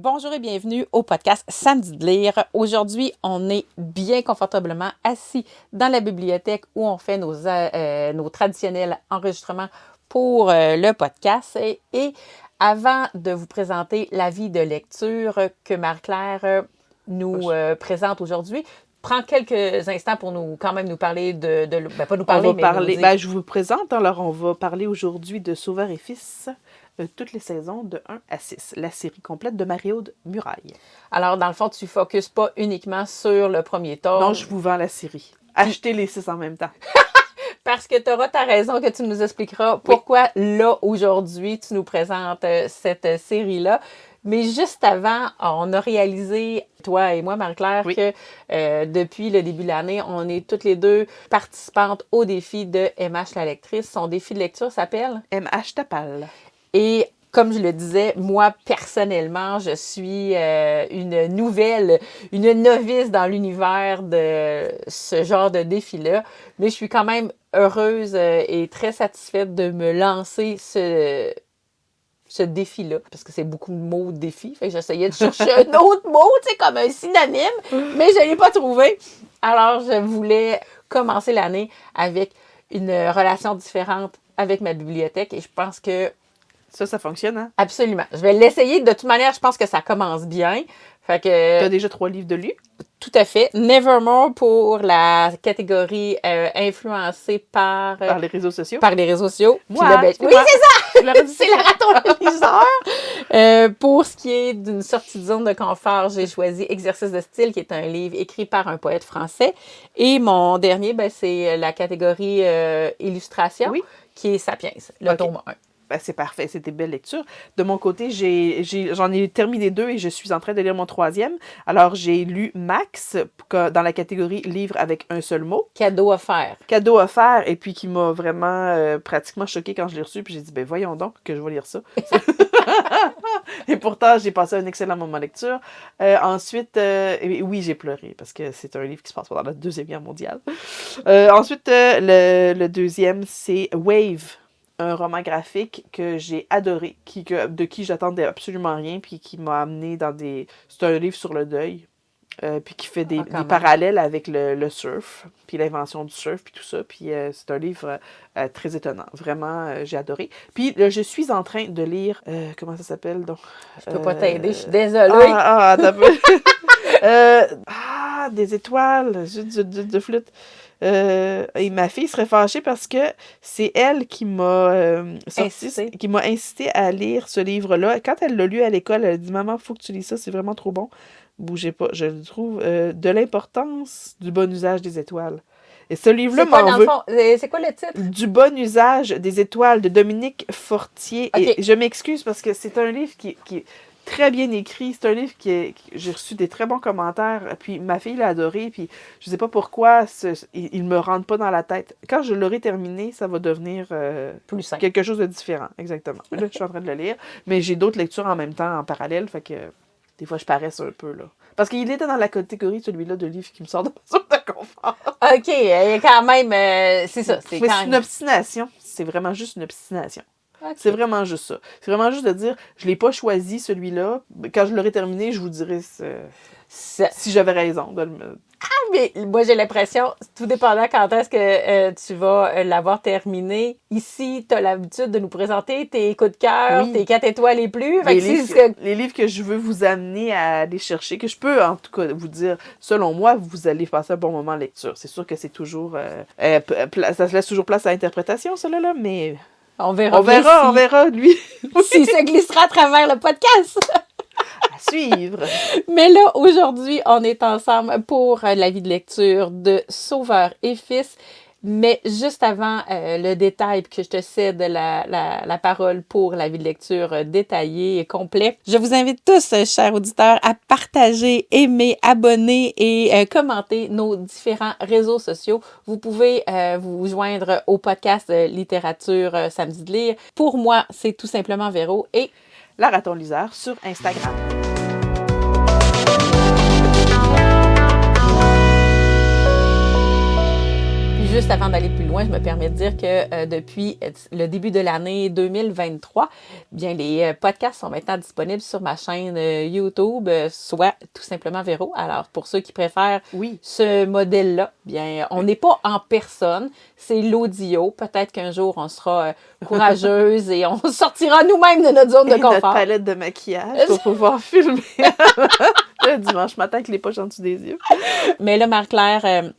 Bonjour et bienvenue au podcast Samedi de lire. Aujourd'hui, on est bien confortablement assis dans la bibliothèque où on fait nos traditionnels enregistrements pour le podcast. Et avant de vous présenter l'avis de lecture que Marie-Claire nous présente aujourd'hui, prends quelques instants pour nous parler pas nous parler, mais nous dire. Je vous présente. Alors, on va parler aujourd'hui de Sauveur et Fils, toutes les saisons de 1 à 6, la série complète de Marie-Aude Muraille. Alors, dans le fond, tu ne focuses pas uniquement sur le premier tome. Non, je vous vends la série. Achetez les 6 en même temps. Parce que tu auras ta raison que tu nous expliqueras pourquoi, là, aujourd'hui, tu nous présentes cette série-là. Mais juste avant, on a réalisé, toi et moi, Marie-Claire, que depuis le début de l'année, on est toutes les deux participantes au défi de MH la lectrice. Son défi de lecture s'appelle MH Tapal. Et comme je le disais, moi, personnellement, je suis une novice dans l'univers de ce genre de défi-là. Mais je suis quand même heureuse et très satisfaite de me lancer ce défi-là, parce que c'est beaucoup de mots défi. Fait que j'essayais de chercher un autre mot, tu sais, comme un synonyme, mais je ne l'ai pas trouvé. Alors, je voulais commencer l'année avec une relation différente avec ma bibliothèque et je pense que ça fonctionne, hein? Absolument. Je vais l'essayer. De toute manière, je pense que ça commence bien. Fait que... Tu as déjà 3 livres de lus? Tout à fait. Nevermore pour la catégorie influencée par les réseaux sociaux. Par les réseaux sociaux. Moi, oui, c'est ça! C'est le raton pour ce qui est d'une sortie de zone de confort, j'ai choisi Exercice de style, qui est un livre écrit par un poète français. Et mon dernier, c'est la catégorie illustration, qui est Sapiens, le tome 1. C'est parfait, c'est des belles lectures. De mon côté, j'en ai terminé 2 et je suis en train de lire mon 3e. Alors, j'ai lu Max dans la catégorie livre avec un seul mot. Cadeau offert. Cadeau offert, et puis qui m'a vraiment pratiquement choquée quand je l'ai reçu. Puis j'ai dit, voyons donc que je vais lire ça. Et pourtant, j'ai passé un excellent moment de lecture. Ensuite, oui, j'ai pleuré parce que c'est un livre qui se passe pendant la Deuxième Guerre mondiale. Ensuite, le deuxième, c'est Wave. Un roman graphique que j'ai adoré, de qui j'attendais absolument rien, puis qui m'a amené dans des... C'est un livre sur le deuil, puis qui fait des parallèles avec le surf, puis l'invention du surf, puis tout ça. Puis c'est un livre très étonnant. Vraiment, j'ai adoré. Puis là, je suis en train de lire... comment ça s'appelle, donc? Je peux pas t'aider, je suis désolée. Attends un peu. Des étoiles, juste de flûte. Et ma fille serait fâchée parce que c'est elle qui m'a incité à lire ce livre-là. Quand elle l'a lu à l'école, elle a dit « Maman, il faut que tu lis ça, c'est vraiment trop bon. » Bougez pas, je le trouve. De l'importance du bon usage des étoiles. Et ce livre-là m'en veut. C'est quoi le titre? Du bon usage des étoiles de Dominique Fortier. Okay. Et je m'excuse parce que c'est un livre qui est très bien écrit. C'est un livre j'ai reçu des très bons commentaires. Puis ma fille l'a adoré. Puis je sais pas pourquoi il me rentre pas dans la tête. Quand je l'aurai terminé, ça va devenir plus simple. Quelque chose de différent. Exactement. Là, je suis en train de le lire. Mais j'ai d'autres lectures en même temps, en parallèle. Fait que des fois, je paresse un peu, là. Parce qu'il était dans la catégorie, celui-là, de livres qui me sort de ma zone de confort. OK. Quand même, c'est ça. C'est une obstination. C'est vraiment juste une obstination. Okay. C'est vraiment juste ça. C'est vraiment juste de dire, je l'ai pas choisi, celui-là. Quand je l'aurai terminé, je vous dirai si j'avais raison de le... mais moi, j'ai l'impression, tout dépendant quand est-ce que tu vas l'avoir terminé. Ici, tu as l'habitude de nous présenter tes coups de cœur, tes 4 étoiles et plus. Les livres que je veux vous amener à aller chercher, que je peux en tout cas vous dire, selon moi, vous allez passer un bon moment de lecture. C'est sûr que c'est toujours... ça se laisse toujours place à l'interprétation, cela-là, mais... On verra, lui. S'il se glissera à travers le podcast. À suivre. Mais là, aujourd'hui, on est ensemble pour l'avis de lecture de Sauveur et Fils. Mais juste avant le détail, que je te cède la parole pour l'avis de lecture détaillé et complet, je vous invite tous, chers auditeurs, à partager, aimer, abonner et commenter nos différents réseaux sociaux. Vous pouvez vous joindre au podcast Littérature Samedi de lire. Pour moi, c'est tout simplement Véro et la Raton Liseur sur Instagram. Juste juste avant d'aller plus loin, je me permets de dire que depuis le début de l'année 2023, bien les podcasts sont maintenant disponibles sur ma chaîne YouTube, soit tout simplement Véro. Alors, pour ceux qui préfèrent ce modèle-là, bien, on n'est pas en personne, c'est l'audio. Peut-être qu'un jour, on sera courageuse et on sortira nous-mêmes de notre zone de confort. Notre palette de maquillage pour pouvoir filmer le dimanche matin avec les poches en dessous des yeux. Mais là, Marie-Claire,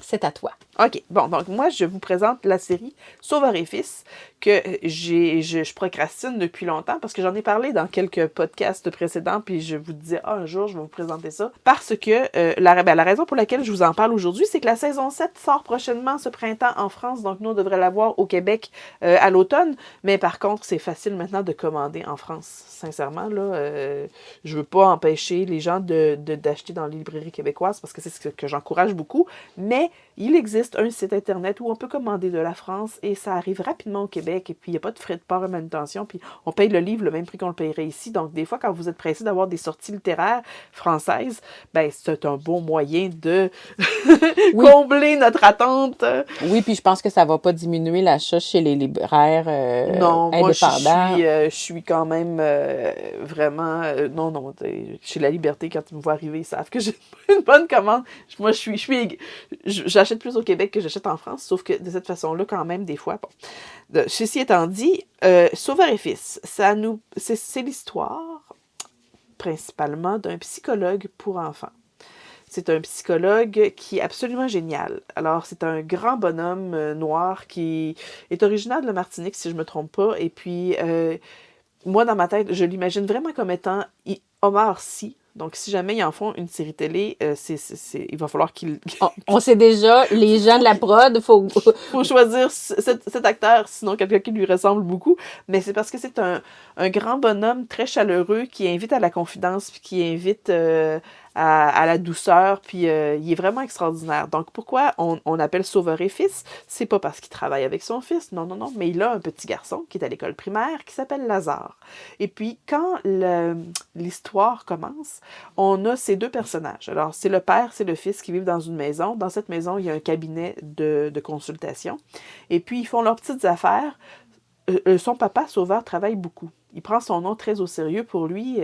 c'est à toi. OK. Bon, donc moi, je vous présente la série Sauveur et Fils que je procrastine depuis longtemps parce que j'en ai parlé dans quelques podcasts précédents puis je vous disais, un jour, je vais vous présenter ça. Parce que la raison pour laquelle je vous en parle aujourd'hui, c'est que la saison 7 sort prochainement ce printemps en France. Donc, nous, on devrait la voir au Québec à l'automne. Mais par contre, c'est facile maintenant de commander en France. Sincèrement, là, je veux pas empêcher les gens d'acheter dans les librairies québécoises parce que c'est ce que j'encourage beaucoup. Mais il existe un site internet où on peut commander de la France et ça arrive rapidement au Québec et puis il n'y a pas de frais de port et manutention puis on paye le livre le même prix qu'on le payerait ici. Donc des fois quand vous êtes pressé d'avoir des sorties littéraires françaises, ben c'est un bon moyen de combler notre attente. Oui, puis je pense que ça va pas diminuer l'achat chez les libraires non, indépendants. Moi je suis quand même vraiment non, chez La Liberté quand ils me voient arriver, ils savent que j'ai une bonne commande. Moi j'achète plus au Québec que j'achète en France, sauf que de cette façon-là, quand même, des fois, bon. Ceci étant dit, Sauveur et Fils, c'est l'histoire, principalement, d'un psychologue pour enfants. C'est un psychologue qui est absolument génial. Alors, c'est un grand bonhomme noir qui est originaire de la Martinique, si je ne me trompe pas, et puis, moi, dans ma tête, je l'imagine vraiment comme étant Omar Sy. Donc, si jamais ils en font une série télé, il va falloir qu'ils... On sait déjà, les gens de la prod, faut choisir cet acteur, sinon quelqu'un qui lui ressemble beaucoup. Mais c'est parce que c'est un grand bonhomme très chaleureux qui invite à la confidence, puis qui invite à la douceur, puis il est vraiment extraordinaire. Donc, pourquoi on appelle Sauveur et Fils? C'est pas parce qu'il travaille avec son fils, non, mais il a un petit garçon qui est à l'école primaire, qui s'appelle Lazare. Et puis, quand l'histoire commence, on a ces deux personnages. Alors, c'est le père, c'est le fils qui vivent dans une maison. Dans cette maison, il y a un cabinet de consultation. Et puis, ils font leurs petites affaires. Son papa, Sauveur, travaille beaucoup. Il prend son nom très au sérieux. Pour lui,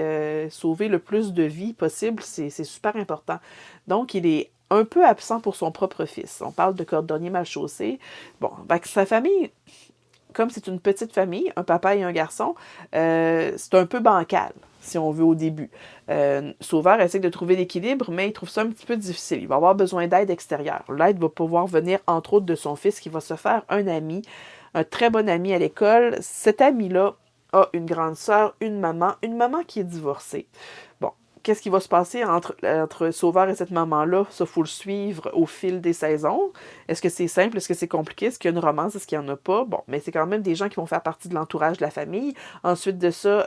sauver le plus de vies possible, c'est super important. Donc, il est un peu absent pour son propre fils. On parle de cordonnier mal chaussé. Bon, sa famille, comme c'est une petite famille, un papa et un garçon, c'est un peu bancal, si on veut, au début. Sauveur essaie de trouver l'équilibre, mais il trouve ça un petit peu difficile. Il va avoir besoin d'aide extérieure. L'aide va pouvoir venir, entre autres, de son fils, qui va se faire un ami, un très bon ami à l'école. Cet ami-là a une grande sœur, une maman qui est divorcée. Bon, qu'est-ce qui va se passer entre Sauveur et cette maman-là? Ça, il faut le suivre au fil des saisons. Est-ce que c'est simple? Est-ce que c'est compliqué? Est-ce qu'il y a une romance? Est-ce qu'il n'y en a pas? Bon, mais c'est quand même des gens qui vont faire partie de l'entourage de la famille. Ensuite de ça,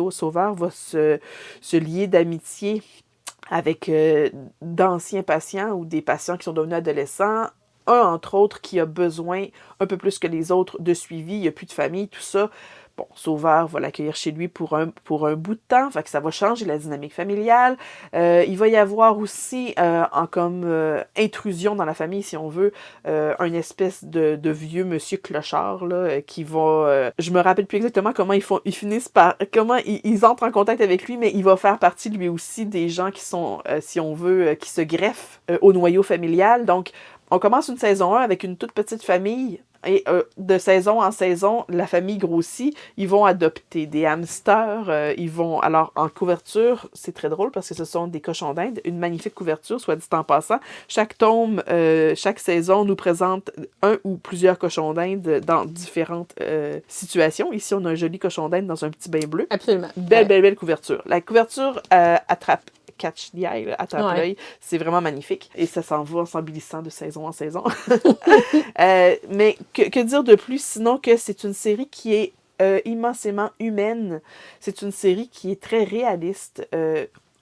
Sauveur va se lier d'amitié avec d'anciens patients ou des patients qui sont devenus adolescents. Un, entre autres, qui a besoin, un peu plus que les autres, de suivi. Il n'y a plus de famille, tout ça. Bon, Sauveur va l'accueillir chez lui pour un bout de temps, fait que ça va changer la dynamique familiale. Il va y avoir aussi, comme intrusion dans la famille, si on veut, une espèce de vieux monsieur clochard, là, qui va... je me rappelle plus exactement comment ils finissent par... Comment ils entrent en contact avec lui, mais il va faire partie, lui aussi, des gens qui sont, si on veut, qui se greffent au noyau familial. Donc, on commence une saison 1 avec une toute petite famille et de saison en saison, la famille grossit. Ils vont adopter des hamsters. Alors, en couverture, c'est très drôle parce que ce sont des cochons d'Inde. Une magnifique couverture, soit dit en passant. Chaque tome, chaque saison nous présente un ou plusieurs cochons d'Inde dans différentes situations. Ici, on a un joli cochon d'Inde dans un petit bain bleu. Absolument. Belle couverture. La couverture catch the eye, attrape l'œil. C'est vraiment magnifique. Et ça s'en va en s'embellissant de saison en saison. Mais que dire de plus, sinon que c'est une série qui est immensément humaine. C'est une série qui est très réaliste.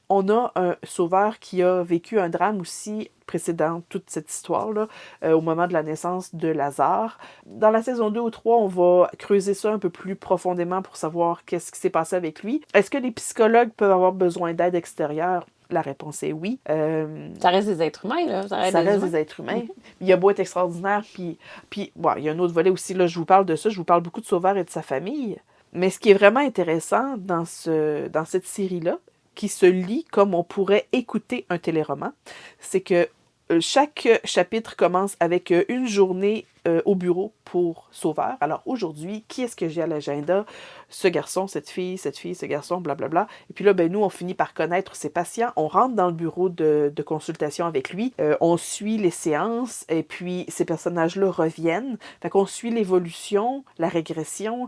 On a un Sauveur qui a vécu un drame aussi précédent, toute cette histoire-là, au moment de la naissance de Lazare. Dans la saison 2 ou 3, on va creuser ça un peu plus profondément pour savoir qu'est-ce qui s'est passé avec lui. Est-ce que les psychologues peuvent avoir besoin d'aide extérieure? La réponse est oui. Ça reste des êtres humains, là. Ça reste des êtres humains. Il a beau être extraordinaire, puis bon, il y a un autre volet aussi, là, je vous parle de ça, je vous parle beaucoup de Sauveur et de sa famille. Mais ce qui est vraiment intéressant dans cette série-là, qui se lit comme on pourrait écouter un téléroman, c'est que chaque chapitre commence avec une journée au bureau pour Sauveur. Alors aujourd'hui, qui est-ce que j'ai à l'agenda? Ce garçon, cette fille, ce garçon, blablabla. Et puis là, ben, nous, on finit par connaître ses patients. On rentre dans le bureau de consultation avec lui. On suit les séances et puis ces personnages-là reviennent. Fait qu'on suit l'évolution, la régression,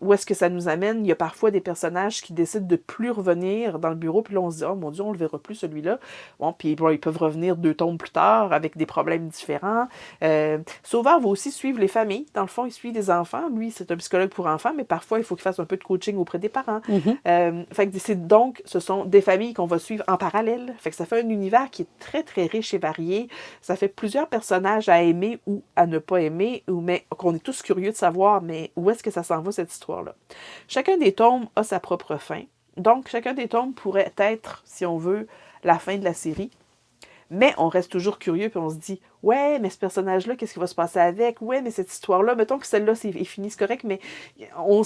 où est-ce que ça nous amène. Il y a parfois des personnages qui décident de plus revenir dans le bureau. Puis là, on se dit, oh mon Dieu, on le verra plus celui-là. Bon, puis bon, ils peuvent revenir 2 tomes plus tard avec des problèmes différents. Sauveur va aussi suivre les familles. Dans le fond, il suit des enfants. Lui, c'est un psychologue pour enfants, mais parfois, il faut qu'il fasse un peu de coaching auprès des parents. Fait que donc, ce sont des familles qu'on va suivre en parallèle. Fait que ça fait un univers qui est très, très riche et varié. Ça fait plusieurs personnages à aimer ou à ne pas aimer, mais qu'on est tous curieux de savoir, mais où est-ce que ça s'en va, cette histoire-là? Chacun des tomes a sa propre fin. Donc, chacun des tomes pourrait être, si on veut, la fin de la série. Mais on reste toujours curieux, puis on se dit, ouais, mais ce personnage-là, qu'est-ce qui va se passer avec? Ouais, mais cette histoire-là, mettons que celle-là est finie, c'est correct, mais on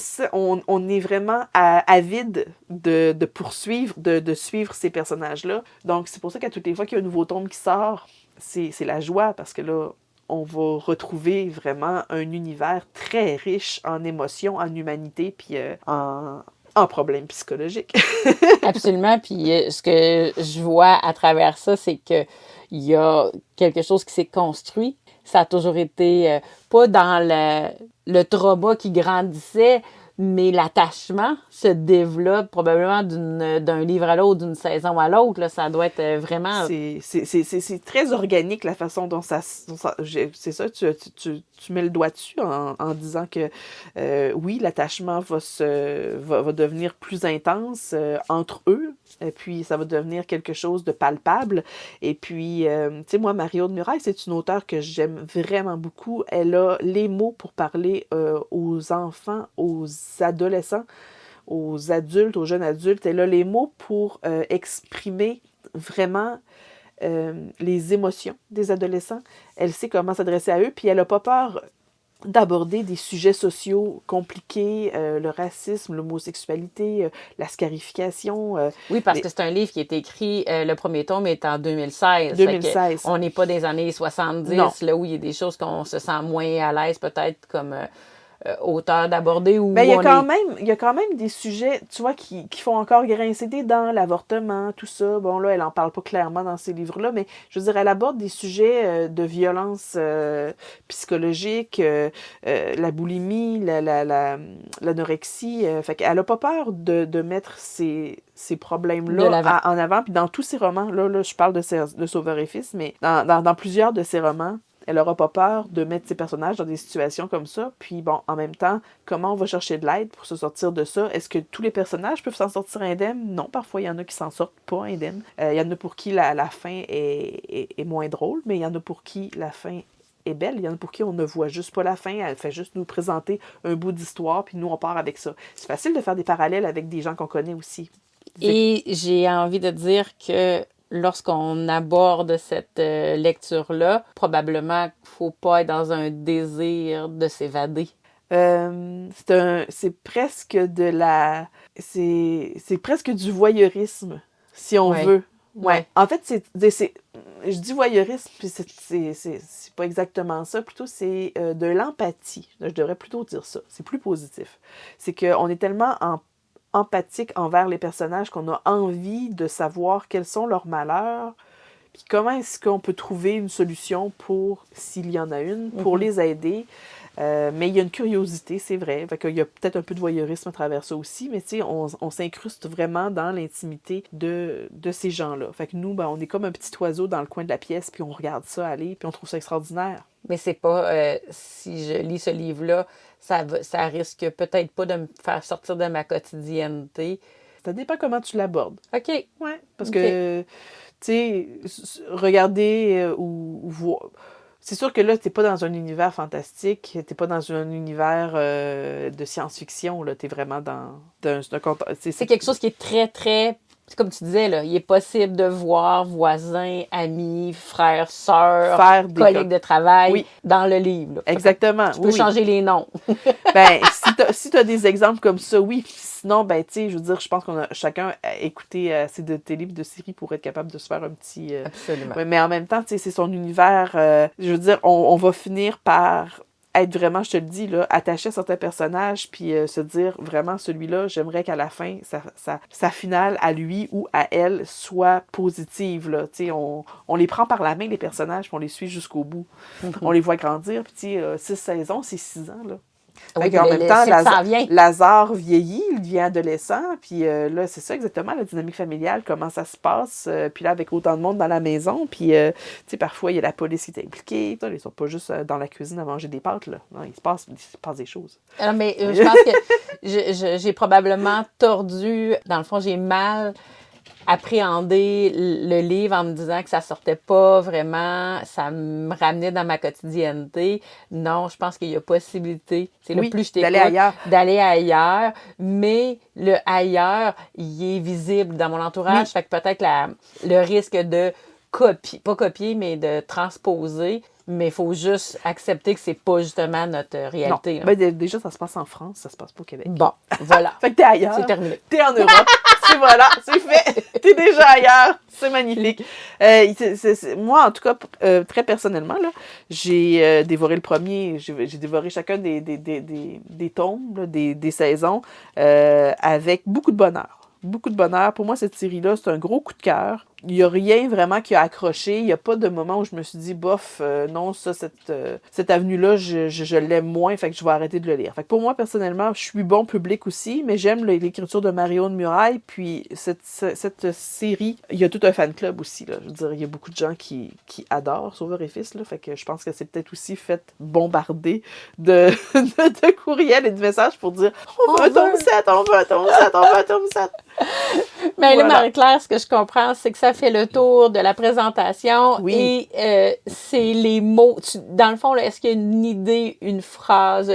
est vraiment avide de poursuivre, de suivre ces personnages-là. Donc, c'est pour ça qu'à toutes les fois qu'il y a un nouveau tome qui sort, c'est la joie, parce que là, on va retrouver vraiment un univers très riche en émotions, en humanité, puis en problèmes psychologiques. Absolument. Puis ce que je vois à travers ça, c'est que il y a quelque chose qui s'est construit. Ça a toujours été pas dans le trauma qui grandissait, mais l'attachement se développe probablement d'un livre à l'autre, d'une saison à l'autre. Là, ça doit être vraiment... C'est très organique la façon dont ça c'est ça, tu mets le doigt dessus en disant que oui, l'attachement va devenir plus intense entre eux, et puis ça va devenir quelque chose de palpable. Et puis, tu sais, moi, Marie-Aude Muraille, c'est une auteure que j'aime vraiment beaucoup. Elle a les mots pour parler aux enfants, aux adolescents, aux adultes, aux jeunes adultes. Elle a les mots pour exprimer vraiment les émotions des adolescents. Elle sait comment s'adresser à eux, puis elle n'a pas peur d'aborder des sujets sociaux compliqués, le racisme, l'homosexualité, la scarification. Oui, parce que c'est un livre qui est écrit, le premier tome est en 2016. 2016. On n'est pas des années 70, là où il y a des choses qu'on se sent moins à l'aise peut-être comme auteur d'aborder. Mais il y a quand même des sujets, tu vois, qui font encore grincer des dents, l'avortement, tout ça. Bon, là, elle en parle pas clairement dans ces livres-là, mais je veux dire, elle aborde des sujets de violence psychologique, la boulimie, l'anorexie. Fait qu'elle a pas peur de mettre ces problèmes-là en avant. Puis dans tous ses romans, là je parle de Sauveur et Fils, mais dans plusieurs de ses romans, elle n'aura pas peur de mettre ses personnages dans des situations comme ça. Puis bon, en même temps, comment on va chercher de l'aide pour se sortir de ça? Est-ce que tous les personnages peuvent s'en sortir indemnes? Non, parfois il y en a qui s'en sortent pas indemnes. Il y en a pour qui la fin est moins drôle, mais il y en a pour qui la fin est belle. Il y en a pour qui on ne voit juste pas la fin. Elle fait juste nous présenter un bout d'histoire, puis nous on part avec ça. C'est facile de faire des parallèles avec des gens qu'on connaît aussi. Et j'ai envie de dire que lorsqu'on aborde cette lecture-là, probablement qu'il ne faut pas être dans un désir de s'évader. C'est presque c'est presque du voyeurisme, si on veut. Ouais. En fait, je dis voyeurisme, puis c'est pas exactement ça. Plutôt, c'est de l'empathie. Je devrais plutôt dire ça. C'est plus positif. C'est qu'on est tellement empathique envers les personnages qu'on a envie de savoir quels sont leurs malheurs, puis comment est-ce qu'on peut trouver une solution pour, s'il y en a une, pour les aider. Mais il y a une curiosité, c'est vrai. Fait qu'il y a peut-être un peu de voyeurisme à travers ça aussi, mais tu sais, on s'incruste vraiment dans l'intimité de ces gens-là. Fait que nous, ben, on est comme un petit oiseau dans le coin de la pièce, puis on regarde ça aller, puis on trouve ça extraordinaire. Mais c'est pas, si je lis ce livre-là, ça risque peut-être pas de me faire sortir de ma quotidienneté. Ça dépend comment tu l'abordes. OK. Ouais, parce que, tu sais, regarder ou voir... C'est sûr que là, t'es pas dans un univers fantastique, t'es pas dans un univers de science-fiction, là, t'es vraiment dans un contexte... C'est quelque chose qui est très, très C'est comme tu disais, là, il est possible de voir voisins, amis, frères, sœurs, Faire des collègues de travail Oui. dans le livre. Là. Exactement. Tu peux changer les noms. Ben, si t'as des exemples comme ça, oui. Sinon, ben, tu sais, je veux dire, je pense qu'on a chacun écouté assez de télé, de séries pour être capable de se faire un petit... Absolument. Mais en même temps, tu sais, c'est son univers. Je veux dire, on va finir par être vraiment, je te le dis, là, attaché à certains personnages, puis se dire, vraiment, celui-là, j'aimerais qu'à la fin, sa finale à lui ou à elle soit positive, là. Tu sais, on les prend par la main, les personnages, puis on les suit jusqu'au bout. On les voit grandir, puis tu sais, 6 saisons, c'est 6 ans, là. Oui, en même temps, vient. Lazare vieillit, il devient adolescent, puis là, c'est ça exactement, la dynamique familiale, comment ça se passe, puis là, avec autant de monde dans la maison, puis, tu sais, parfois, il y a la police qui est impliquée, ils sont pas juste dans la cuisine à manger des pâtes, là. Non, il se passe des choses. Alors, mais je pense que j'ai probablement tordu, dans le fond, j'ai mal appréhender le livre en me disant que ça sortait pas vraiment, ça me ramenait dans ma quotidienneté. Non, je pense qu'il y a possibilité, c'est le plus je t'écoute, d'aller ailleurs, mais le ailleurs, il est visible dans mon entourage, fait que peut-être le risque de pas copier, mais de transposer, mais il faut juste accepter que c'est pas justement notre réalité. Non. Ben, déjà, ça se passe en France, ça se passe pas au Québec. Bon, voilà. Fait que t'es ailleurs. C'est terminé. T'es en Europe. Voilà, c'est fait. T'es déjà ailleurs. C'est magnifique. Moi, en tout cas, très personnellement, là, j'ai dévoré le premier. J'ai dévoré chacun des tomes, là, des saisons, avec beaucoup de bonheur. Beaucoup de bonheur. Pour moi, cette série-là, c'est un gros coup de cœur. Il n'y a rien vraiment qui a accroché. Il n'y a pas de moment où je me suis dit, bof, non, ça, cette avenue-là, je l'aime moins, fait que je vais arrêter de le lire. Fait que pour moi, personnellement, je suis bon public aussi, mais j'aime l'écriture de Marion de Muraille, puis cette série, il y a tout un fan club aussi, là. Je veux dire, il y a beaucoup de gens qui adorent Sauveur et Fils, là, fait que je pense que c'est peut-être aussi fait bombarder de courriels et de messages pour dire, on veut un tome 7, on veut un tome 7, on veut un tome 7. Mais voilà. Là, Marie-Claire, ce que je comprends, c'est que ça fait le tour de la présentation et c'est les mots. Dans le fond, là, est-ce qu'il y a une idée, une phrase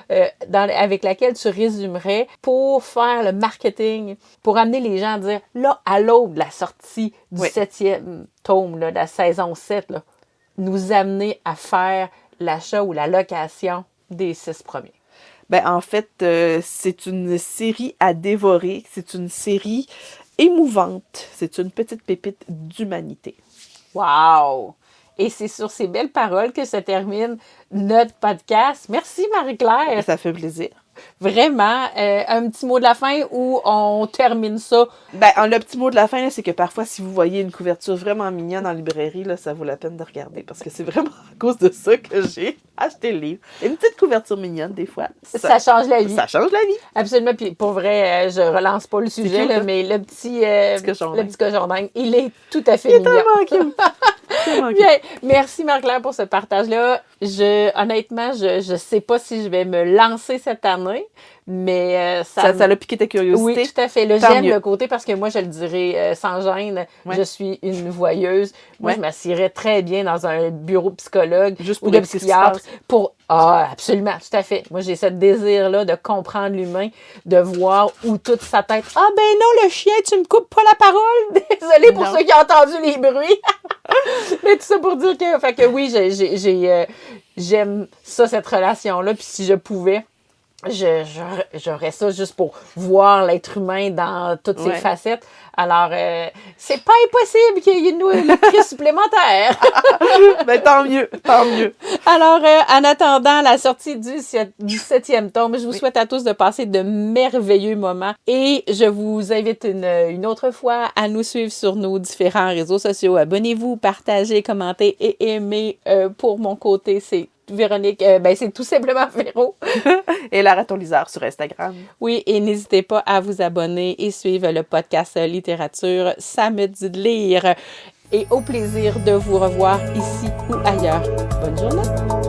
avec laquelle tu résumerais pour faire le marketing, pour amener les gens à dire, là, à l'aube de la sortie du 7e tome, là, de la saison 7, là, nous amener à faire l'achat ou la location des 6 premiers? Ben, en fait, c'est une série à dévorer. C'est une série émouvante. C'est une petite pépite d'humanité. Wow! Et c'est sur ces belles paroles que se termine notre podcast. Merci, Marie-Claire. Ça fait plaisir. Vraiment. Un petit mot de la fin où on termine ça? Ben, le petit mot de la fin, là, c'est que parfois, si vous voyez une couverture vraiment mignonne en librairie, là, ça vaut la peine de regarder parce que c'est vraiment à cause de ça que j'ai acheté le livre. Une petite couverture mignonne, des fois. Ça change la vie. Ça change la vie. Absolument. Puis pour vrai, je relance pas le sujet, là, mais le petit cochon dingue, il est tout à fait mignon. Il est tellement cute. Bien, merci Marie-Claire pour ce partage-là. Honnêtement, je sais pas si je vais me lancer cette année, mais ça l'a piqué ta curiosité. Oui, tout à fait. Là, j'aime le côté parce que moi, je le dirais sans gêne, je suis une voyeuse. Moi, je m'assierais très bien dans un bureau psychologue ou de psychiatre pour... Ah, absolument, tout à fait. Moi, j'ai ce désir-là de comprendre l'humain, de voir où toute sa tête... Ah ben non, le chien, tu me coupes pas la parole! Désolée pour ceux qui ont entendu les bruits! Mais tout ça pour dire que... Fait que oui, j'aime ça, cette relation-là. Puis si je pouvais... J'aurais ça juste pour voir l'être humain dans toutes ses facettes. Alors, c'est pas impossible qu'il y ait une lectrice supplémentaire. Ben, tant mieux. Alors, en attendant la sortie du 7e tome, je vous souhaite à tous de passer de merveilleux moments et je vous invite une autre fois à nous suivre sur nos différents réseaux sociaux. Abonnez-vous, partagez, commentez et aimez. Pour mon côté, c'est Véronique, c'est tout simplement Véro. Et la Ratoliseur sur Instagram. Oui, et n'hésitez pas à vous abonner et suivre le podcast Littérature. Ça me dit de lire. Et au plaisir de vous revoir ici ou ailleurs. Bonne journée!